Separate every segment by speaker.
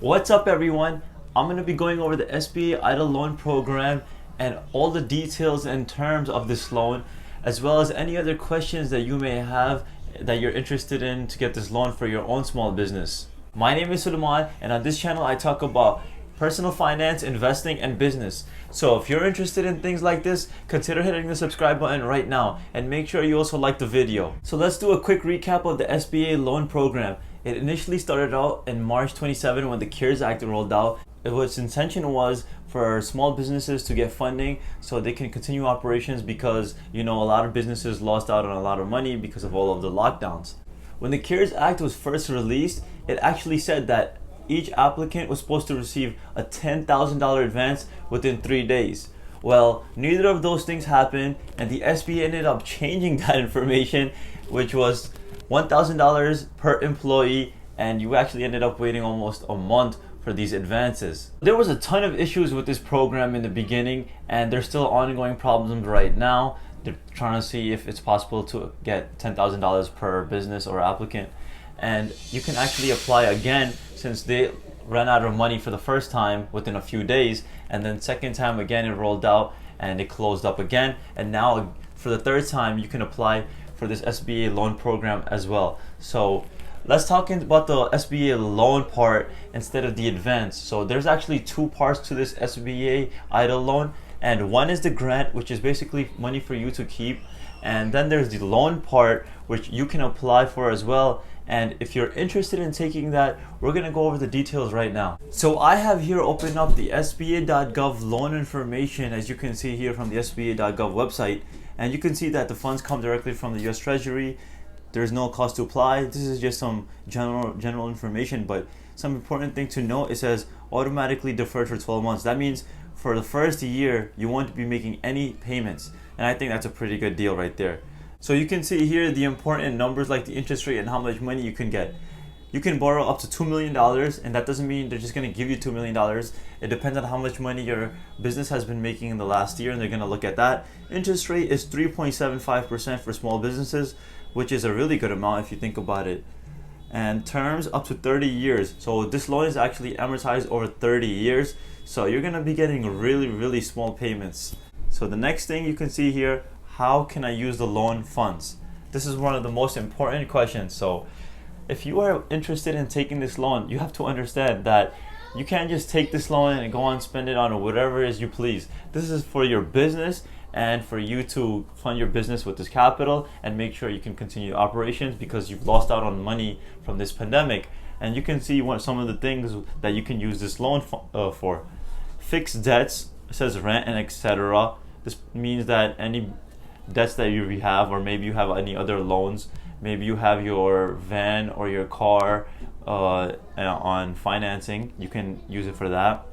Speaker 1: What's up everyone? I'm going to be going over the SBA EIDL Loan program and all the details and terms of this loan, as well as any other questions that you may have that you're interested in to get this loan for your own small business. My name is Sulaiman, and on this channel I talk about personal finance, investing, and business. So if you're interested in things like this, consider hitting the subscribe button right now and make sure you also like the video. So let's do a quick recap of the SBA loan program. It initially started out in March 27 when the CARES Act rolled out. Its intention was for small businesses to get funding so they can continue operations because a lot of businesses lost out on a lot of money because of all of the lockdowns. When the CARES Act was first released, it actually said that each applicant was supposed to receive a $10,000 advance within 3 days. Well, neither of those things happened, and the SBA ended up changing that information, which was $1,000 per employee, and you actually ended up waiting almost a month for these advances. There was a ton of issues with this program in the beginning, and there's still ongoing problems right now. They're trying to see if it's possible to get $10,000 per business or applicant, and you can actually apply again since they ran out of money for the first time within a few days, and then second time again it rolled out and it closed up again, and now for the third time you can apply for this SBA loan program as well. So let's talk about the SBA loan part instead of the advance. So there's actually two parts to this SBA EIDL loan, and one is the grant, which is basically money for you to keep, and then there's the loan part which you can apply for as well. And if you're interested in taking that, we're going to go over the details right now. So I have here opened up the SBA.gov loan information, as you can see here from the SBA.gov website, and you can see that the funds come directly from the US Treasury. There's no cost to apply. This is just some general information, but some important thing to note, it says automatically deferred for 12 months. That means for the first year you won't be making any payments, and I think that's a pretty good deal right there. So you can see here the important numbers like the interest rate and how much money you can get. You can borrow up to $2 million, and that doesn't mean they're just going to give you $2 million. It depends on how much money your business has been making in the last year, and they're going to look at that. Interest rate is 3.75% for small businesses, which is a really good amount if you think about it. And terms up to 30 years. So this loan is actually amortized over 30 years. So you're going to be getting really small payments. So the next thing you can see here, how can I use the loan funds? This is one of the most important questions. So if you are interested in taking this loan, you have to understand that you can't just take this loan and go and spend it on whatever it is you please. This is for your business and for you to fund your business with this capital and make sure you can continue operations because you've lost out on money from this pandemic. And you can see some of the things that you can use this loan for. Fixed debts, it says rent and etc. This means that any debts that you have, or maybe you have any other loans, maybe you have your van or your car on financing, you can use it for that.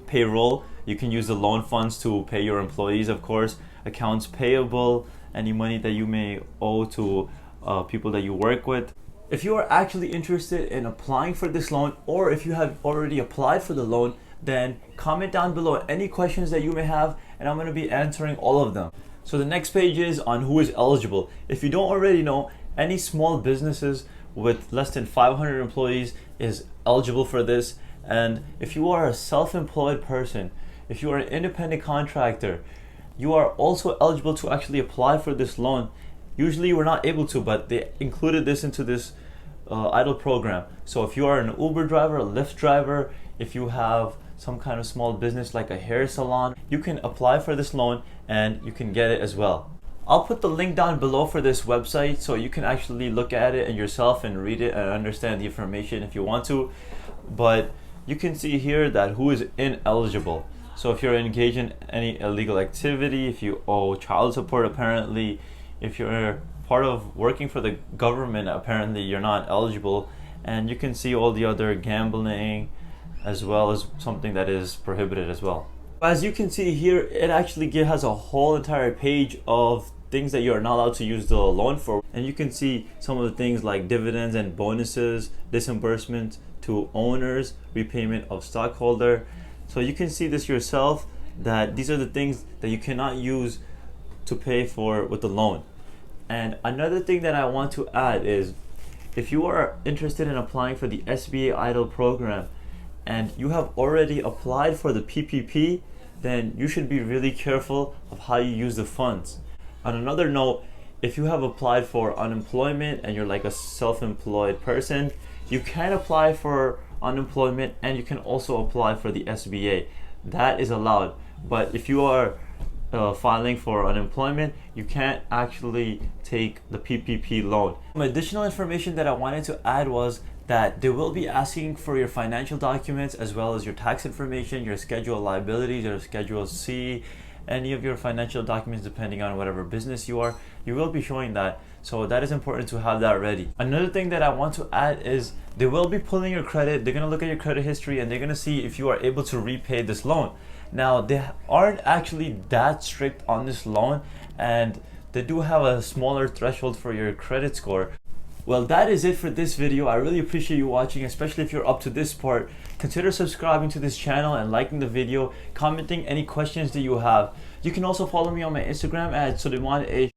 Speaker 1: Payroll, you can use the loan funds to pay your employees, of course. Accounts payable, any money that you may owe to people that you work with. If you are actually interested in applying for this loan, or if you have already applied for the loan, then comment down below any questions that you may have, and I'm going to be answering all of them. So the next page is on who is eligible. If you don't already know, any small businesses with less than 500 employees is eligible for this. And if you are a self-employed person, if you are an independent contractor, you are also eligible to actually apply for this loan. Usually we're not able to, but they included this into this EIDL program. So if you are an Uber driver, a Lyft driver, if you have some kind of small business like a hair salon, you can apply for this loan and you can get it as well. I'll put the link down below for this website so you can actually look at it and yourself and read it and understand the information if you want to. But you can see here that who is ineligible. So if you're engaged in any illegal activity, if you owe child support, apparently, if you're part of working for the government, apparently you're not eligible. And you can see all the other gambling as well as something that is prohibited as well. As you can see here, it actually has a whole entire page of things that you're not allowed to use the loan for, and you can see some of the things like dividends and bonuses, disbursement to owners, repayment of stockholder. So you can see this yourself, that these are the things that you cannot use to pay for with the loan. And another thing that I want to add is, if you are interested in applying for the SBA EIDL program and you have already applied for the PPP, then you should be really careful of how you use the funds. On another note, if you have applied for unemployment and you're like a self-employed person, you can apply for unemployment and you can also apply for the SBA. That is allowed. But if you are filing for unemployment, you can't actually take the PPP loan. Some additional information that I wanted to add was that they will be asking for your financial documents as well as your tax information, your schedule of liabilities, your schedule C, any of your financial documents depending on whatever business you are. You will be showing that, so that is important to have that ready. Another thing that I want to add is they will be pulling your credit. They're going to look at your credit history and they're going to see if you are able to repay this loan. Now, they aren't actually that strict on this loan, and they do have a smaller threshold for your credit score. Well, that is it for this video. I really appreciate you watching, especially if you're up to this part. Consider subscribing to this channel and liking the video, commenting any questions that you have. You can also follow me on my Instagram at Sulaiman.